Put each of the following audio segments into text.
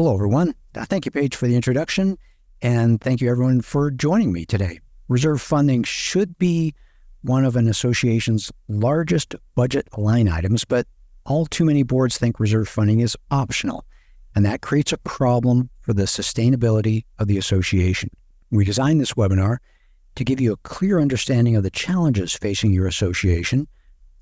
Hello, everyone. Thank you, Paige, for the introduction, and thank you, everyone, for joining me today. Reserve funding should be one of an association's largest budget line items, but all too many boards think reserve funding is optional, and that creates a problem for the sustainability of the association. We designed this webinar to give you a clear understanding of the challenges facing your association,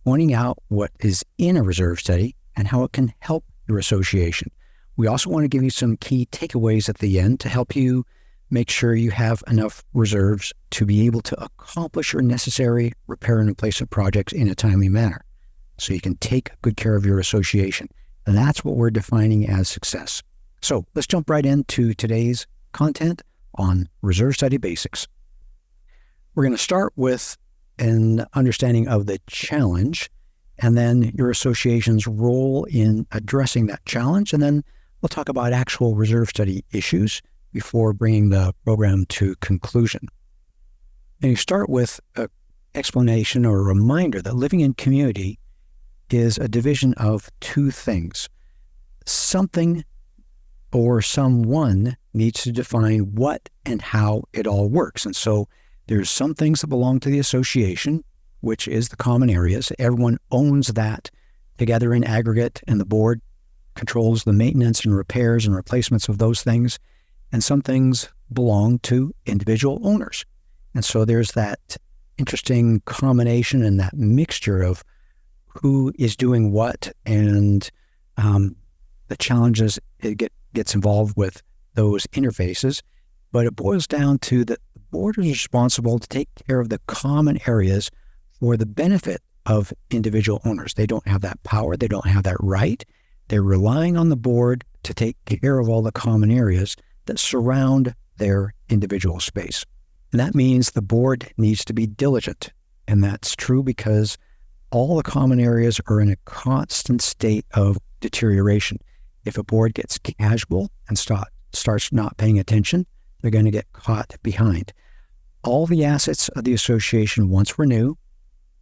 pointing out what is in a reserve study and how it can help your association. We also want to give you some key takeaways at the end to help you make sure you have enough reserves to be able to accomplish your necessary repair and replacement projects in a timely manner, so you can take good care of your association. And that's what we're defining as success. So let's jump right into today's content on reserve study basics. We're going to start with an understanding of the challenge, and then your association's role in addressing that challenge, and then we'll talk about actual reserve study issues before bringing the program to conclusion. And you start with an explanation or a reminder that living in community is a division of two things. Something or someone needs to define what and how it all works. And so there's some things that belong to the association, which is the common areas. Everyone owns that together in aggregate, and the board controls the maintenance and repairs and replacements of those things. And some things belong to individual owners. And so there's that interesting combination and that mixture of who is doing what and the challenges it gets involved with those interfaces. But it boils down to that the board is responsible to take care of the common areas for the benefit of individual owners. They don't have that power. They don't have that right. They're relying on the board to take care of all the common areas that surround their individual space. And that means the board needs to be diligent. And that's true because all the common areas are in a constant state of deterioration. If a board gets casual and starts not paying attention, they're going to get caught behind. All the assets of the association once were new,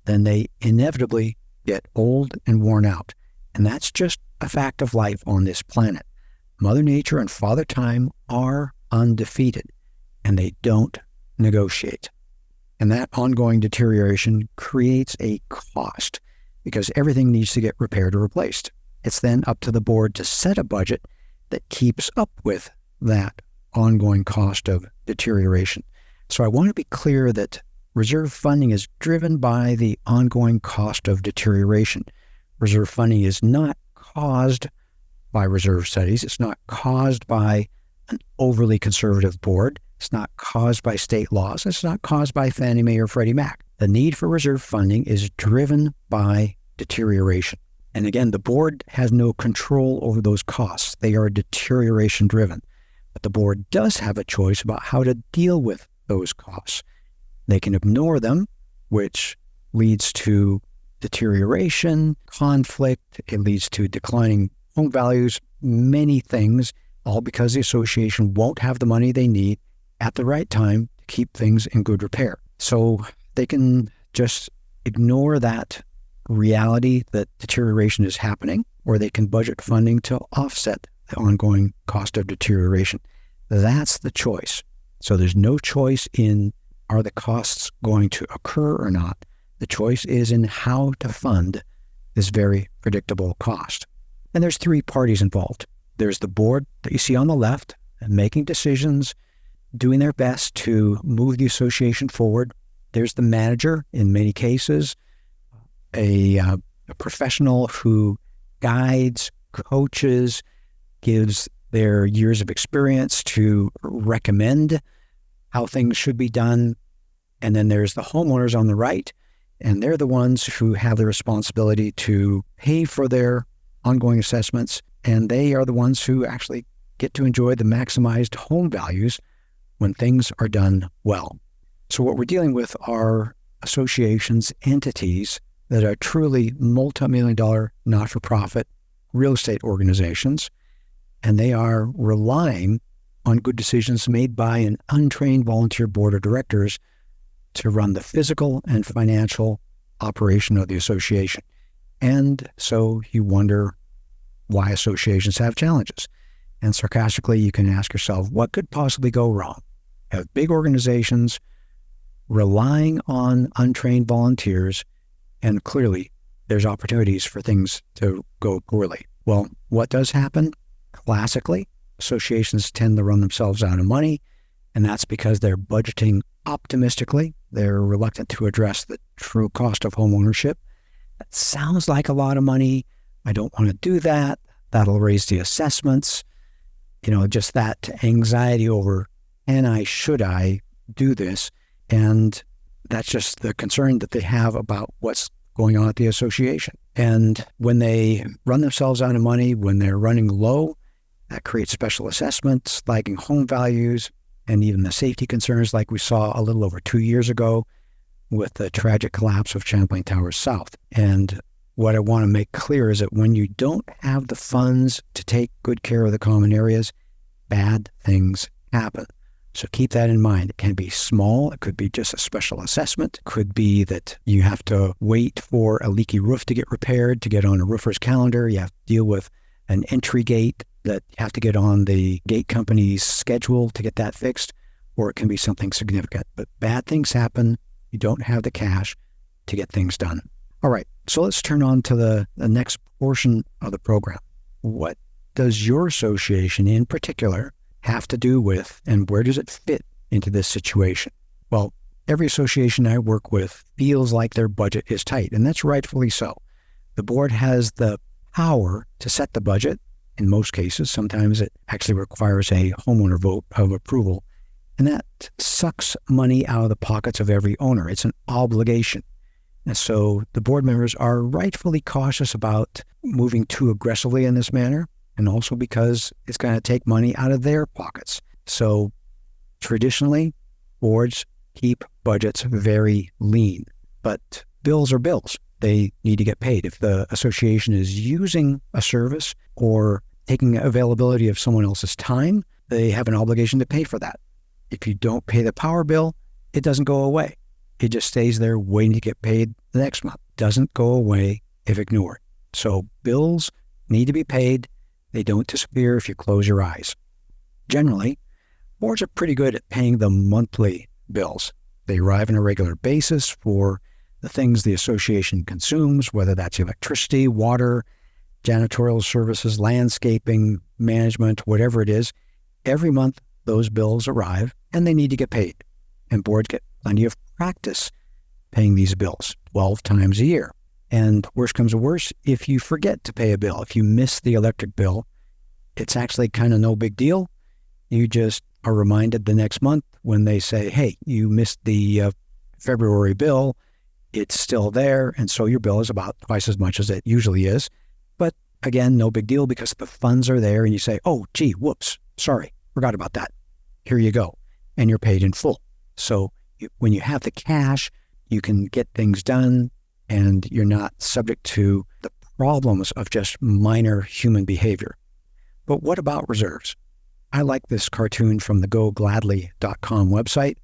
then they inevitably get old and worn out. And that's just a fact of life on this planet. Mother Nature and Father Time are undefeated, and they don't negotiate. And that ongoing deterioration creates a cost because everything needs to get repaired or replaced. It's then up to the board to set a budget that keeps up with that ongoing cost of deterioration. So I want to be clear that reserve funding is driven by the ongoing cost of deterioration. Reserve funding is not caused by reserve studies. It's not caused by an overly conservative board. It's not caused by state laws. It's not caused by Fannie Mae or Freddie Mac. The need for reserve funding is driven by deterioration. And again, the board has no control over those costs. They are deterioration driven. But the board does have a choice about how to deal with those costs. They can ignore them, which leads to deterioration, conflict. It leads to declining home values, many things, all because the association won't have the money they need at the right time to keep things in good repair. So they can just ignore that reality that deterioration is happening, or they can budget funding to offset the ongoing cost of deterioration. That's the choice. So there's no choice in are the costs going to occur or not. The choice is in how to fund this very predictable cost. And there's three parties involved. There's the board that you see on the left, making decisions, doing their best to move the association forward. There's the manager, in many cases, a professional who guides, coaches, gives their years of experience to recommend how things should be done. And then there's the homeowners on the right, and they're the ones who have the responsibility to pay for their ongoing assessments, and they are the ones who actually get to enjoy the maximized home values when things are done well. So what we're dealing with are associations, entities that are truly multi-million-dollar not-for-profit real estate organizations, and they are relying on good decisions made by an untrained volunteer board of directors to run the physical and financial operation of the association. And so you wonder why associations have challenges. And sarcastically, you can ask yourself, what could possibly go wrong? You have big organizations relying on untrained volunteers, and clearly there's opportunities for things to go poorly. Well, what does happen? Classically, associations tend to run themselves out of money, and that's because they're budgeting optimistically. They're reluctant to address the true cost of home ownership. That sounds like a lot of money. I don't want to do that. That'll raise the assessments. Just that anxiety over, should I do this? And that's just the concern that they have about what's going on at the association. And when they run themselves out of money, when they're running low, that creates special assessments, lagging home values, and even the safety concerns like we saw a little over 2 years ago with the tragic collapse of Champlain Towers South. And what I want to make clear is that when you don't have the funds to take good care of the common areas, bad things happen. So keep that in mind. It can be small. It could be just a special assessment. It could be that you have to wait for a leaky roof to get repaired to get on a roofer's calendar. You have to deal with an entry gate that you have to get on the gate company's schedule to get that fixed, or it can be something significant. But bad things happen. You don't have the cash to get things done. All right, so let's turn on to the next portion of the program. What does your association in particular have to do with, and where does it fit into this situation? Well, every association I work with feels like their budget is tight, and that's rightfully so. The board has the power to set the budget. In most cases, sometimes it actually requires a homeowner vote of approval, and that sucks money out of the pockets of every owner. It's an obligation. And so the board members are rightfully cautious about moving too aggressively in this manner, and also because it's going to take money out of their pockets. So traditionally, boards keep budgets very lean, but bills are bills. They need to get paid. If the association is using a service or taking availability of someone else's time, they have an obligation to pay for that. If you don't pay the power bill, it doesn't go away. It just stays there waiting to get paid the next month. Doesn't go away if ignored. So bills need to be paid. They don't disappear if you close your eyes. Generally, boards are pretty good at paying the monthly bills. They arrive on a regular basis for the things the association consumes, whether that's electricity, water, janitorial services, landscaping, management, whatever it is. Every month, those bills arrive and they need to get paid. And boards get plenty of practice paying these bills 12 times a year. And worse comes to worse, if you forget to pay a bill, if you miss the electric bill, it's actually kind of no big deal. You just are reminded the next month when they say, hey, you missed the February bill. It's still there. And so your bill is about twice as much as it usually is. But again, no big deal because the funds are there and you say, oh, gee, whoops, sorry, forgot about that. Here you go. And you're paid in full. So when you have the cash, you can get things done and you're not subject to the problems of just minor human behavior. But what about reserves? I like this cartoon from the gogladly.com website,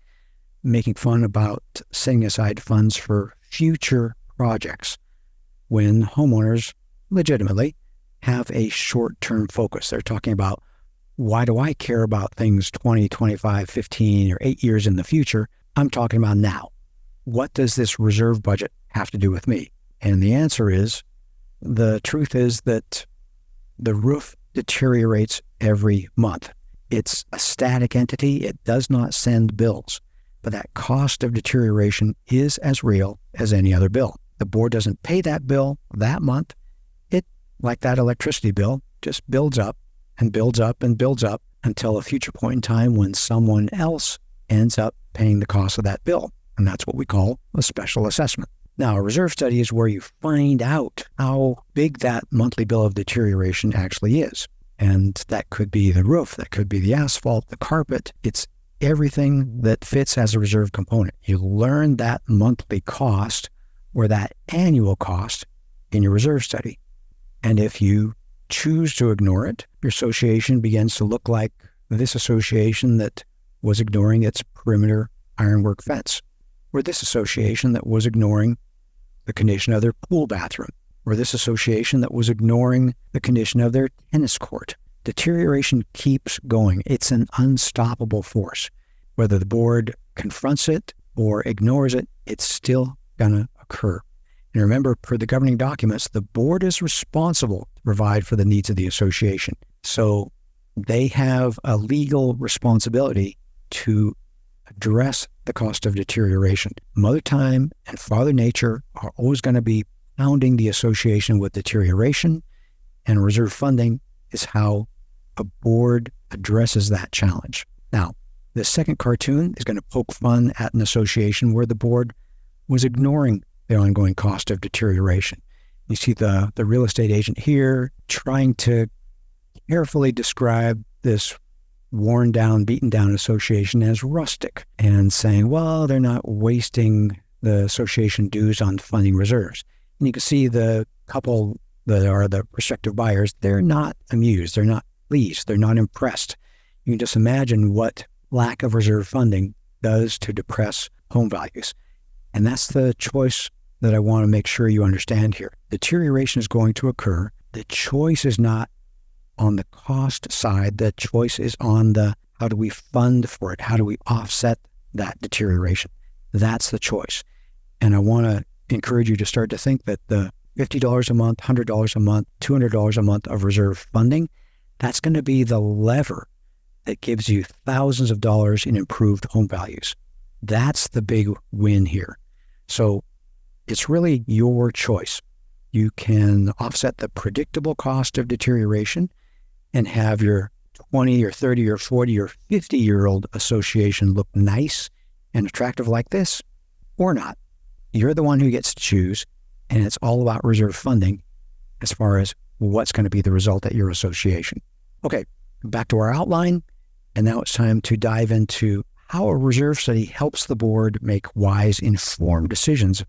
making fun about setting aside funds for future projects when homeowners legitimately have a short-term focus. They're talking about, why do I care about things 20, 25, 15, or 8 years in the future? I'm talking about now. What does this reserve budget have to do with me? And the answer is, the truth is that the roof deteriorates every month. It's a static entity. It does not send bills. But that cost of deterioration is as real as any other bill. The board doesn't pay that bill that month. It, like that electricity bill, just builds up and builds up and builds up until a future point in time when someone else ends up paying the cost of that bill. And that's what we call a special assessment. Now, a reserve study is where you find out how big that monthly bill of deterioration actually is. And that could be the roof, that could be the asphalt, the carpet. It's everything that fits as a reserve component. You learn that monthly cost or that annual cost in your reserve study. And if you choose to ignore it, your association begins to look like this association that was ignoring its perimeter ironwork fence, or this association that was ignoring the condition of their pool bathroom, or this association that was ignoring the condition of their tennis court. deterioration keeps going. It's an unstoppable force. Whether the board confronts it or ignores it, it's still going to occur. And remember, per the governing documents, the board is responsible to provide for the needs of the association. So they have a legal responsibility to address the cost of deterioration. Mother Time and Father Nature are always going to be pounding the association with deterioration, and reserve funding is how a board addresses that challenge. Now, the second cartoon is going to poke fun at an association where the board was ignoring the ongoing cost of deterioration. You see the real estate agent here trying to carefully describe this worn down, beaten down association as rustic and saying, well, they're not wasting the association dues on funding reserves. And you can see the couple that are the prospective buyers, they're not amused, they're not pleased, they're not impressed. You can just imagine what lack of reserve funding does to depress home values. And that's the choice that I want to make sure you understand here. Deterioration is going to occur. The choice is not on the cost side. The choice is on the how do we fund for it? How do we offset that deterioration? That's the choice. And I want to encourage you to start to think that the $50 a month, $100 a month, $200 a month of reserve funding, that's going to be the lever that gives you thousands of dollars in improved home values. That's the big win here. So it's really your choice. You can offset the predictable cost of deterioration and have your 20 or 30 or 40 or 50-year-old association look nice and attractive like this, or not. You're the one who gets to choose, and it's all about reserve funding as far as what's going to be the result at your association. Okay, back to our outline, and now it's time to dive into how a reserve study helps the board make wise, informed decisions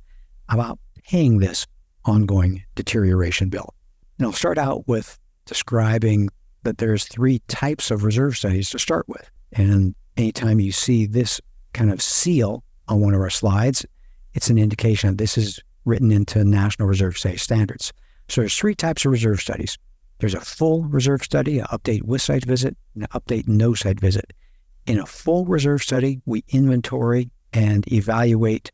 about paying this ongoing deterioration bill. And I'll start out with describing that there's three types of reserve studies to start with. And anytime you see this kind of seal on one of our slides, it's an indication that this is written into National Reserve Study standards. So there's three types of reserve studies. There's a full reserve study, an update with site visit, and an update no site visit. In a full reserve study, we inventory and evaluate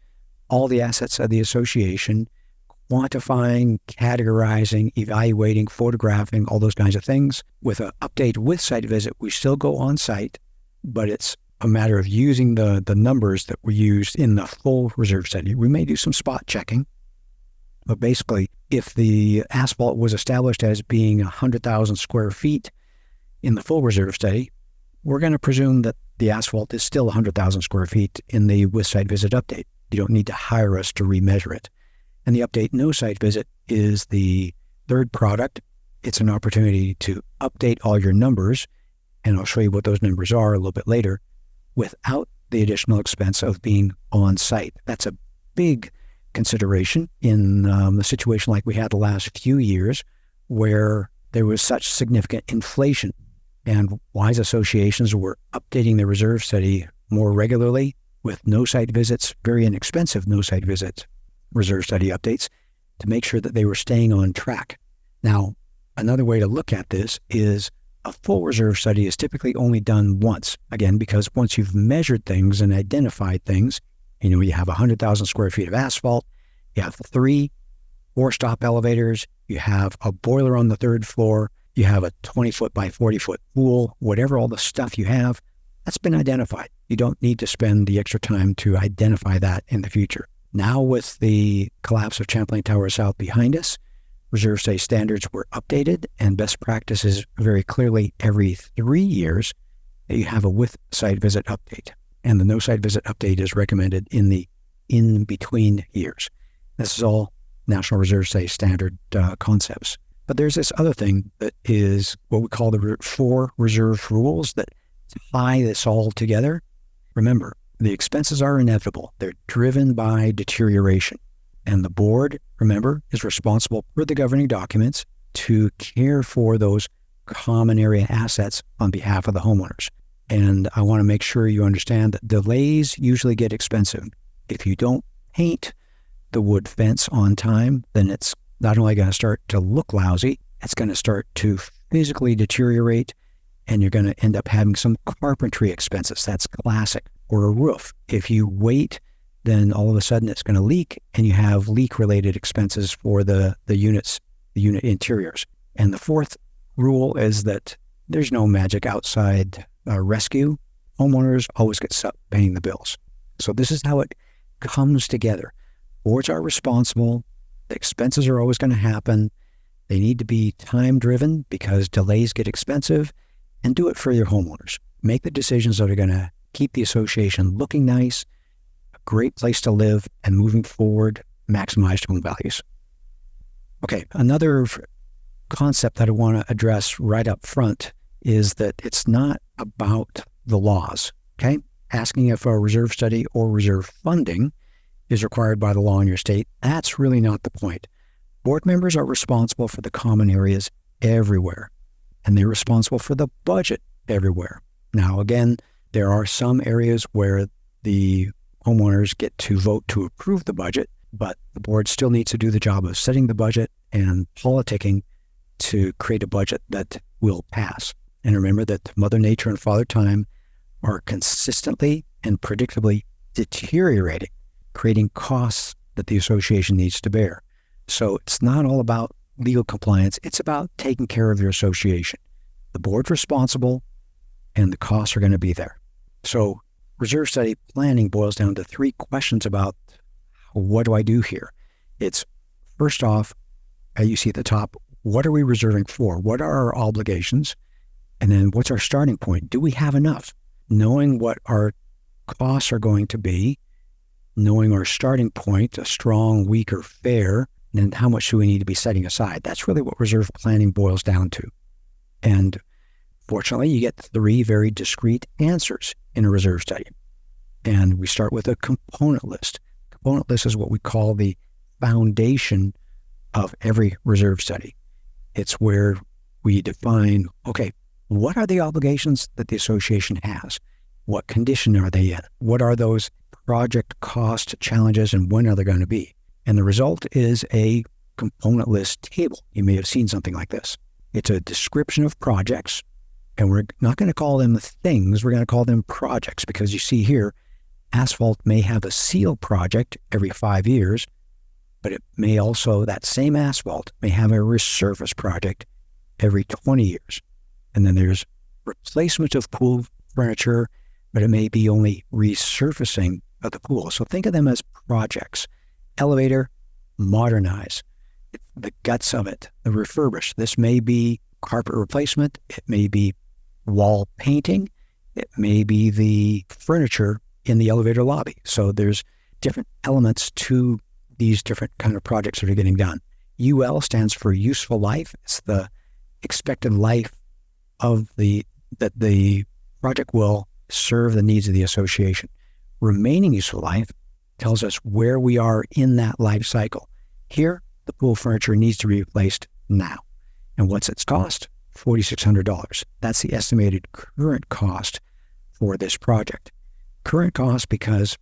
all the assets of the association, quantifying, categorizing, evaluating, photographing, all those kinds of things. With an update with site visit, we still go on site, but it's a matter of using the numbers that were used in the full reserve study. We may do some spot checking, but basically, if the asphalt was established as being 100,000 square feet in the full reserve study, we're going to presume that the asphalt is still 100,000 square feet in the with site visit update. You don't need to hire us to remeasure it. And the update no site visit is the third product. It's an opportunity to update all your numbers, and I'll show you what those numbers are a little bit later, without the additional expense of being on site. That's a big consideration in the situation like we had the last few years where there was such significant inflation, and wise associations were updating the reserve study more regularly with no site visits, very inexpensive no site visits, reserve study updates, to make sure that they were staying on track. Now, another way to look at this is a full reserve study is typically only done once. Again, because once you've measured things and identified things, you have 100,000 square feet of asphalt, you have 3 4-stop elevators, you have a boiler on the 3rd floor, you have a 20-foot by 40-foot pool, whatever all the stuff you have, that's been identified. You don't need to spend the extra time to identify that in the future. Now, with the collapse of Champlain Tower South behind us, reserve study standards were updated, and best practices very clearly every 3 years that you have a with site visit update. And the no site visit update is recommended in the in-between years. This is all National Reserve Study standard concepts. But there's this other thing that is what we call the 4 reserve rules that tie this all together. Remember, the expenses are inevitable. They're driven by deterioration. And the board, remember, is responsible for the governing documents to care for those common area assets on behalf of the homeowners. And I want to make sure you understand that delays usually get expensive. If you don't paint the wood fence on time, then it's not only going to start to look lousy, it's going to start to physically deteriorate, and you're going to end up having some carpentry expenses. That's classic. Or a roof. If you wait, then all of a sudden it's going to leak, and you have leak-related expenses for the unit interiors. And the fourth rule is that there's no magic outside rescue. Homeowners always get stuck paying the bills. So this is how it comes together. Boards are responsible. The expenses are always going to happen. They need to be time-driven because delays get expensive, and do it for your homeowners. Make the decisions that are going to keep the association looking nice, a great place to live, and moving forward, maximized home values. Okay, another concept that I want to address right up front is that it's not about the laws, okay? Asking if a reserve study or reserve funding is required by the law in your state, that's really not the point. Board members are responsible for the common areas everywhere, and they're responsible for the budget everywhere. Now, again, there are some areas where the homeowners get to vote to approve the budget, but the board still needs to do the job of setting the budget and politicking to create a budget that will pass. And remember that Mother Nature and Father Time are consistently and predictably deteriorating, creating costs that the association needs to bear. So it's not all about legal compliance. It's about taking care of your association. The board's responsible, and the costs are going to be there. So reserve study planning boils down to three questions about what do I do here? It's first off, you see at the top, what are we reserving for? What are our obligations? And then what's our starting point? Do we have enough? Knowing what our costs are going to be, knowing our starting point, a strong, weak, or fair, and how much do we need to be setting aside? That's really what reserve planning boils down to. And fortunately, you get three very discrete answers in a reserve study. And we start with a component list. Component list is what we call the foundation of every reserve study. It's where we define, okay, what are the obligations that the association has? What condition are they in? What are those project cost challenges, and when are they going to be? And the result is a component list table. You may have seen something like this. It's a description of projects, and we're not going to call them things, we're going to call them projects, because you see here, asphalt may have a seal project every 5 years, but it may also, that same asphalt may have a resurface project every 20 years. And then there's replacement of pool furniture, but it may be only resurfacing of the pool. So think of them as projects. Elevator, modernize. The guts of it, the refurbish. This may be carpet replacement. It may be wall painting. It may be the furniture in the elevator lobby. So there's different elements to these different kind of projects that are getting done. UL stands for useful life. It's the expected life of that the project will serve the needs of the association. Remaining useful life tells us where we are in that life cycle. Here, the pool furniture needs to be replaced now. And what's its cost? $4,600. That's the estimated current cost for this project. Current cost because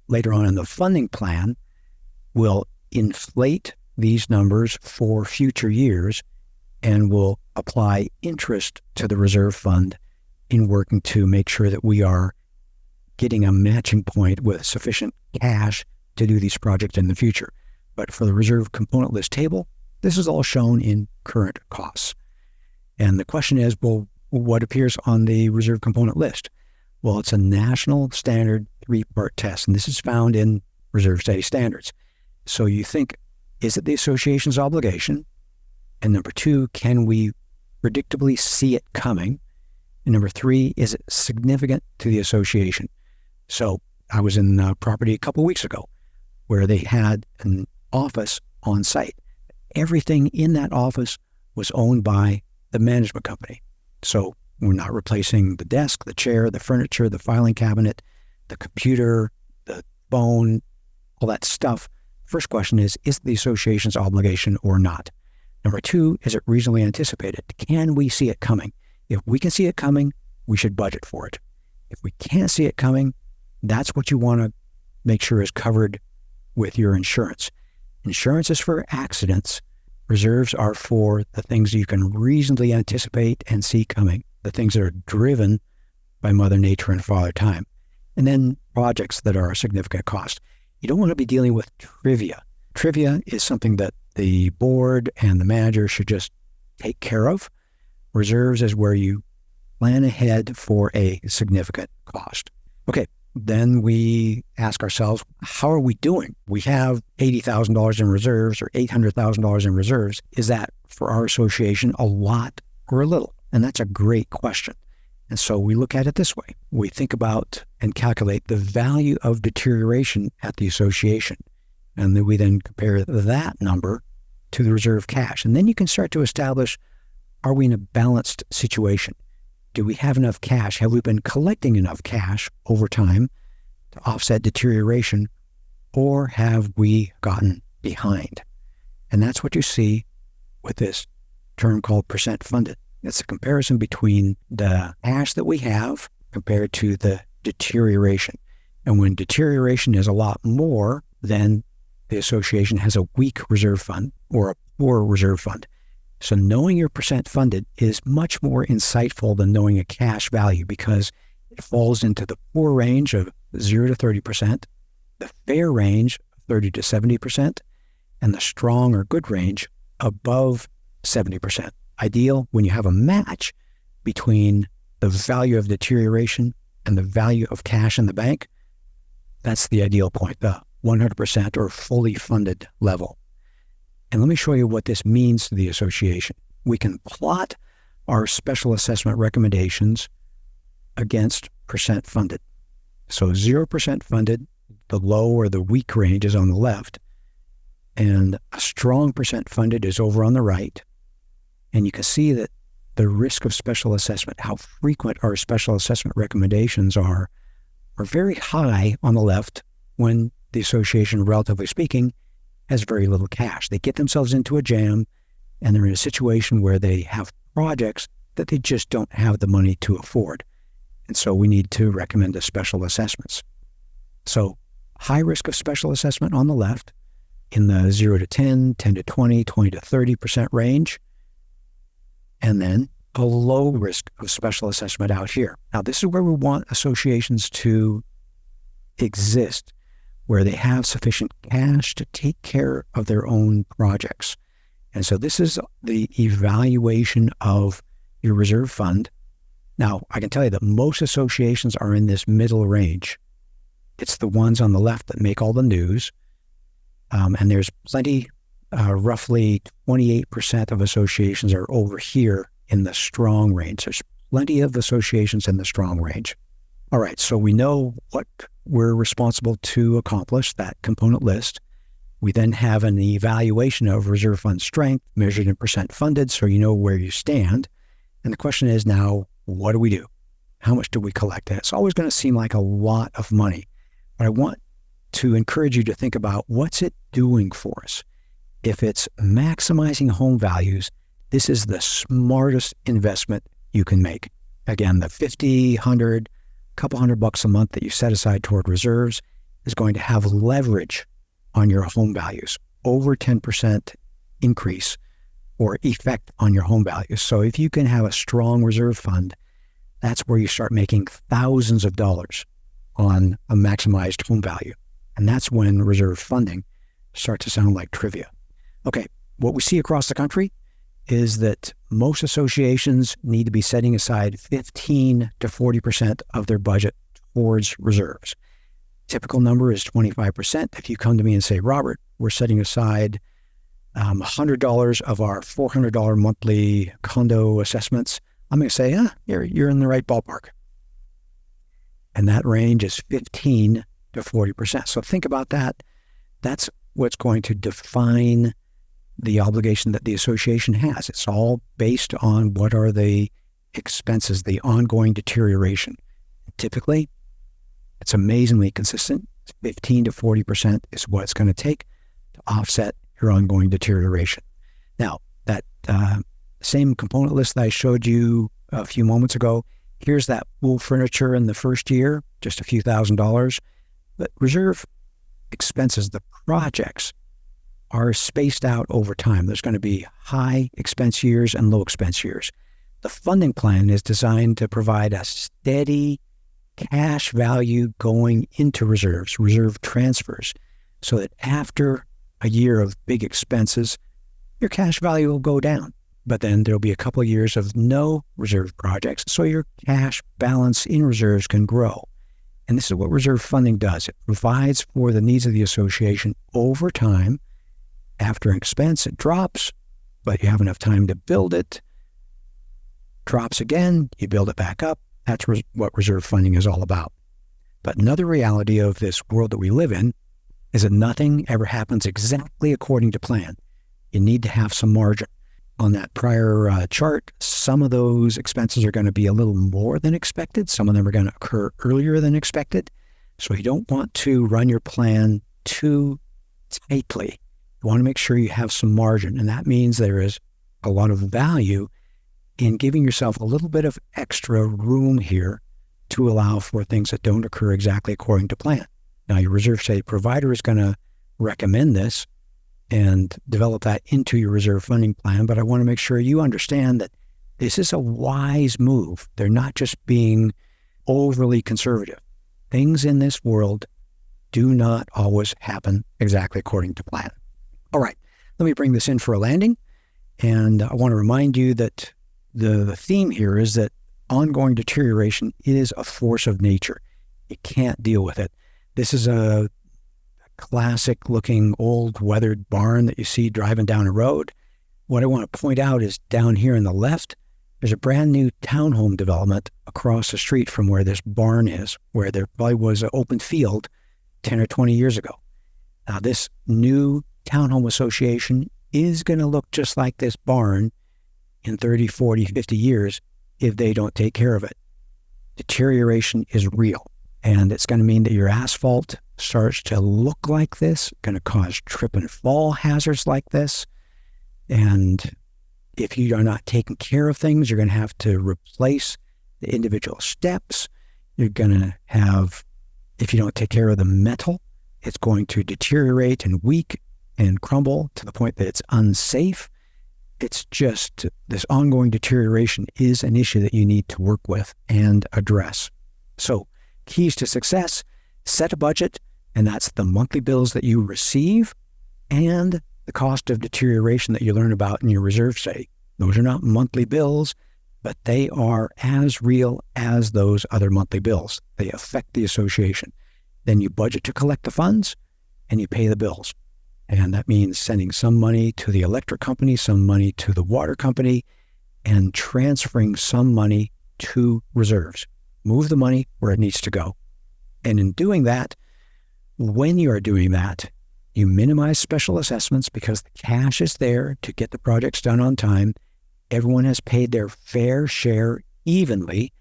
later on in the funding plan, we'll inflate these numbers for future years and will apply interest to the reserve fund in working to make sure that we are getting a matching point with sufficient cash to do these projects in the future. But for the reserve component list table, this is all shown in current costs. And the question is, well, what appears on the reserve component list? Well, it's a national standard 3-part test, and this is found in reserve study standards. So you think, is it the association's obligation? And number 2, can we predictably see it coming? And number 3, is it significant to the association? So I was in a property a couple weeks ago where they had an office on site. Everything in that office was owned by the management company. So we're not replacing the desk, the chair, the furniture, the filing cabinet, the computer, the phone, all that stuff. First question is it the association's obligation or not? Number 2, is it reasonably anticipated? Can we see it coming? If we can see it coming, we should budget for it. If we can't see it coming, that's what you want to make sure is covered with your insurance. Insurance is for accidents, Reserves are for the things you can reasonably anticipate and see coming, the things that are driven by Mother Nature and Father Time. And then projects that are a significant cost. You don't want to be dealing with trivia. Trivia is something that the board and the manager should just take care of. Reserves is where you plan ahead for a significant cost. Okay, then we ask ourselves, how are we doing? We have $80,000 in reserves or $800,000 in reserves. Is that for our association a lot or a little? And that's a great question. And so we look at it this way. We think about and calculate the value of deterioration at the association. And then we then compare that number to the reserve cash. And then you can start to establish, are we in a balanced situation? Do we have enough cash? Have we been collecting enough cash over time to offset deterioration? Or have we gotten behind? And that's what you see with this term called percent funded. It's a comparison between the cash that we have compared to the deterioration. And when deterioration is a lot more, then the association has a weak reserve fund or a poor reserve fund. So knowing your percent funded is much more insightful than knowing a cash value because it falls into the poor range of 0 to 30%, the fair range of 30 to 70%, and the strong or good range above 70%. Ideal when you have a match between the value of deterioration and the value of cash in the bank. That's the ideal point, the 100% or fully funded level. And let me show you what this means to the association. We can plot our special assessment recommendations against percent funded. So 0% funded, the low or the weak range is on the left, and a strong percent funded is over on the right. And you can see that the risk of special assessment, how frequent our special assessment recommendations are very high on the left when the association, relatively speaking, has very little cash. They get themselves into a jam and they're in a situation where they have projects that they just don't have the money to afford. And so we need to recommend the special assessments. So high risk of special assessment on the left in the 0 to 10, 10 to 20, 20 to 30% range. And then a low risk of special assessment out here. Now, this is where we want associations to exist, where they have sufficient cash to take care of their own projects. And so this is the evaluation of your reserve fund. Now, I can tell you that most associations are in this middle range. It's the ones on the left that make all the news. And there's plenty, roughly 28% of associations are over here in the strong range. There's plenty of associations in the strong range. All right, so we know what we're responsible to accomplish, that component list. We then have an evaluation of reserve fund strength measured in percent funded, so you know where you stand. And the question is now, what do we do? How much do we collect? And it's always going to seem like a lot of money, but I want to encourage you to think about what's it doing for us. If it's maximizing home values, this is the smartest investment you can make. Again, the $50, $100, couple $100 a month that you set aside toward reserves is going to have leverage on your home values, over 10% increase or effect on your home values. So if you can have a strong reserve fund, that's where you start making thousands of dollars on a maximized home value. And that's when reserve funding starts to sound like trivia. Okay, what we see across the country is that most associations need to be setting aside 15 to 40% of their budget towards reserves. Typical number is 25%. If you come to me and say, Robert, we're setting aside $100 of our $400 monthly condo assessments, I'm going to say, you're in the right ballpark. And that range is 15 to 40%. So think about that. That's what's going to define the obligation that the association has. It's all based on what are the expenses, the ongoing deterioration. Typically, it's amazingly consistent. 15 to 40% is what it's going to take to offset your ongoing deterioration. Now, that same component list that I showed you a few moments ago, here's that pool furniture in the first year, just a few $1,000s. But reserve expenses, the projects are spaced out over time. There's going to be high expense years and low expense years. The funding plan is designed to provide a steady cash value going into reserves, reserve transfers, so that after a year of big expenses, your cash value will go down. But then there'll be a couple of years of no reserve projects, so your cash balance in reserves can grow. And this is what reserve funding does. It provides for the needs of the association over time. After an expense, it drops, but you have enough time to build it. Drops again, you build it back up. That's what reserve funding is all about. But another reality of this world that we live in is that nothing ever happens exactly according to plan. You need to have some margin. On that prior chart, some of those expenses are going to be a little more than expected. Some of them are going to occur earlier than expected. So you don't want to run your plan too tightly. You want to make sure you have some margin. And that means there is a lot of value in giving yourself a little bit of extra room here to allow for things that don't occur exactly according to plan. Now, your reserve study provider is going to recommend this and develop that into your reserve funding plan. But I want to make sure you understand that this is a wise move. They're not just being overly conservative. Things in this world do not always happen exactly according to plan. All right, let me bring this in for a landing. And I want to remind you that the theme here is that ongoing deterioration is a force of nature. You can't deal with it. This is a classic-looking, old, weathered barn that you see driving down a road. What I want to point out is down here on the left, there's a brand new townhome development across the street from where this barn is, where there probably was an open field 10 or 20 years ago. Now, this new townhome association is going to look just like this barn in 30, 40, 50 years if they don't take care of it. Deterioration is real, and it's going to mean that your asphalt starts to look like this, going to cause trip and fall hazards like this. And if you are not taking care of things, you're going to have to replace the individual steps. You're going to have, if you don't take care of the metal, it's going to deteriorate and weak and crumble to the point that it's unsafe. It's just this ongoing deterioration is an issue that you need to work with and address. So keys to success: set a budget, and that's the monthly bills that you receive and the cost of deterioration that you learn about in your reserve study. Those are not monthly bills, but they are as real as those other monthly bills. They affect the association. Then you budget to collect the funds and you pay the bills. And that means sending some money to the electric company, some money to the water company, and transferring some money to reserves. Move the money where it needs to go. And in doing that, when you are doing that, you minimize special assessments because the cash is there to get the projects done on time. Everyone has paid their fair share evenly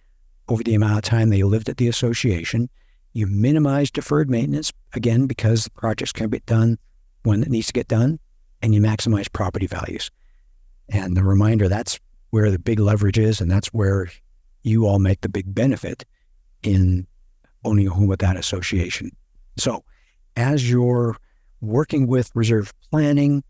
over the amount of time they lived at the association. You minimize deferred maintenance, again, because the projects can be done when it needs to get done, and you maximize property values. And the reminder, that's where the big leverage is, and that's where you all make the big benefit in owning a home with that association. So as you're working with reserve planning,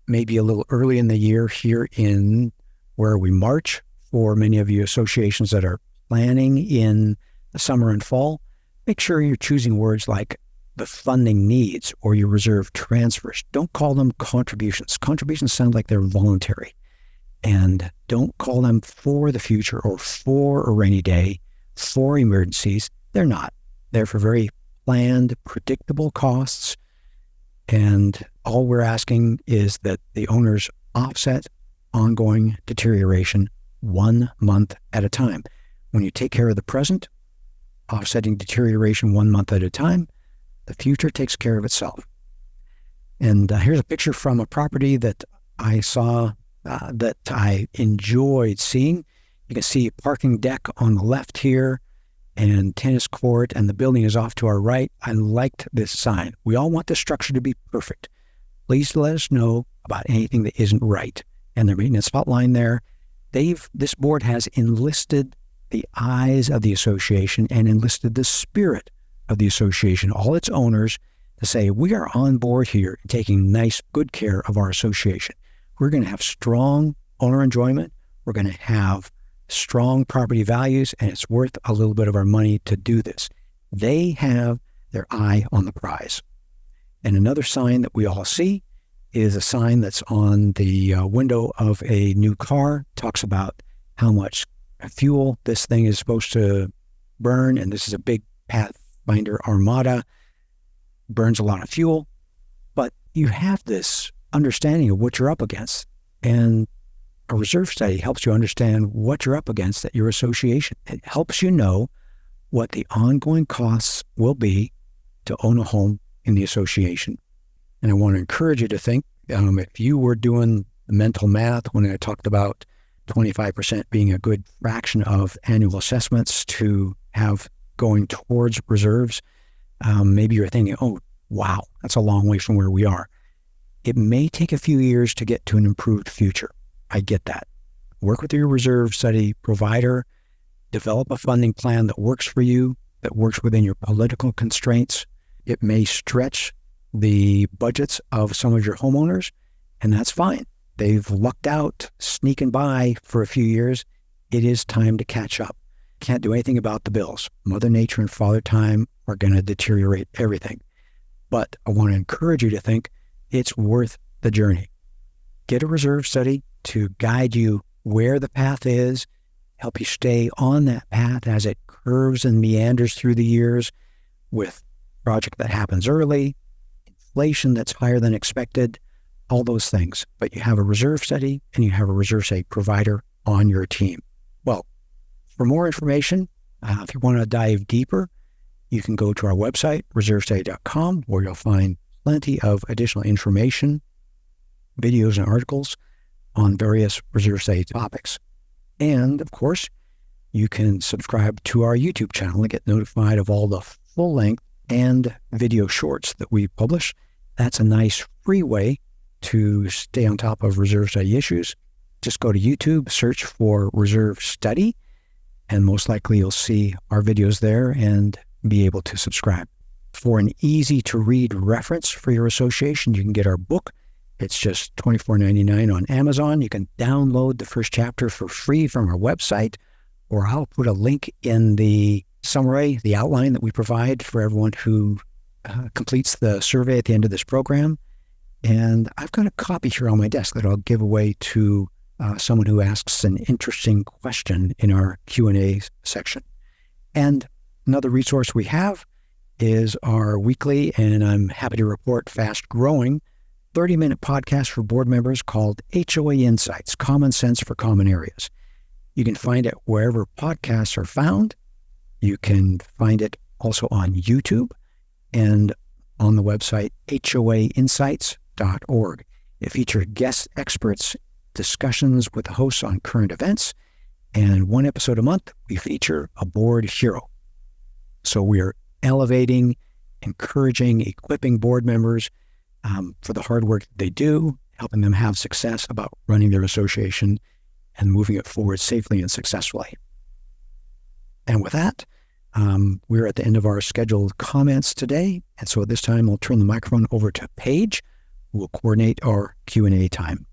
maybe a little early in the year here in where we March, for many of you associations that are planning in the summer and fall, make sure you're choosing words like the funding needs or your reserve transfers. Don't call them contributions. Contributions sound like they're voluntary. And don't call them for the future or for a rainy day, for emergencies. They're not. They're for very planned, predictable costs. And all we're asking is that the owners offset ongoing deterioration 1 month at a time. When you take care of the present, offsetting deterioration 1 month at a time, the future takes care of itself. And here's a picture from a property that I saw that I enjoyed seeing. You can see a parking deck on the left here and tennis court, and the building is off to our right. I liked this sign. We all want the structure to be perfect. Please let us know about anything that isn't right. And their maintenance hotline there. This board has enlisted the eyes of the association and enlisted the spirit of the association, all its owners, to say, we are on board here taking nice, good care of our association. We're going to have strong owner enjoyment. We're going to have strong property values, and it's worth a little bit of our money to do this. They have their eye on the prize. And another sign that we all see is a sign that's on the window of a new car. Talks about how much fuel this thing is supposed to burn, and this is a big Pathfinder Armada, burns a lot of fuel. But you have this understanding of what you're up against, and a reserve study helps you understand what you're up against at your association. It helps you know what the ongoing costs will be to own a home in the association. And I want to encourage you to think, if you were doing the mental math when I talked about 25% being a good fraction of annual assessments to have going towards reserves, maybe you're thinking, oh, wow, that's a long way from where we are. It may take a few years to get to an improved future. I get that. Work with your reserve study provider, develop a funding plan that works for you, that works within your political constraints. It may stretch the budgets of some of your homeowners, and that's fine. They've lucked out, sneaking by for a few years. It is time to catch up. Can't do anything about the bills. Mother Nature and Father Time are going to deteriorate everything. But I want to encourage you to think it's worth the journey. Get a reserve study to guide you where the path is, help you stay on that path as it curves and meanders through the years with project that happens early, inflation that's higher than expected, all those things. But you have a reserve study and you have a reserve study provider on your team. Well, for more information, if you want to dive deeper, you can go to our website, reservestudy.com, where you'll find plenty of additional information, videos and articles on various reserve study topics. And of course, you can subscribe to our YouTube channel and get notified of all the full-length and video shorts that we publish. That's a nice free way to stay on top of reserve study issues. Just go to YouTube, search for Reserve Study, and most likely you'll see our videos there and be able to subscribe. For an easy-to-read reference for your association, you can get our book. It's just $24.99 on Amazon. You can download the first chapter for free from our website, or I'll put a link in the summary, the outline that we provide for everyone who completes the survey at the end of this program. And I've got a copy here on my desk that I'll give away to someone who asks an interesting question in our Q&A section. And another resource we have is our weekly, and I'm happy to report fast-growing, 30-minute podcast for board members called HOA Insights, Common Sense for Common Areas. You can find it wherever podcasts are found. You can find it also on YouTube and on the website hoainsights.org. It features guest experts, discussions with the hosts on current events, and one episode a month, we feature a board hero. So we're elevating, encouraging, equipping board members for the hard work they do, helping them have success about running their association and moving it forward safely and successfully. And with that, we're at the end of our scheduled comments today. And so at this time, I'll turn the microphone over to Paige, who will coordinate our Q&A time.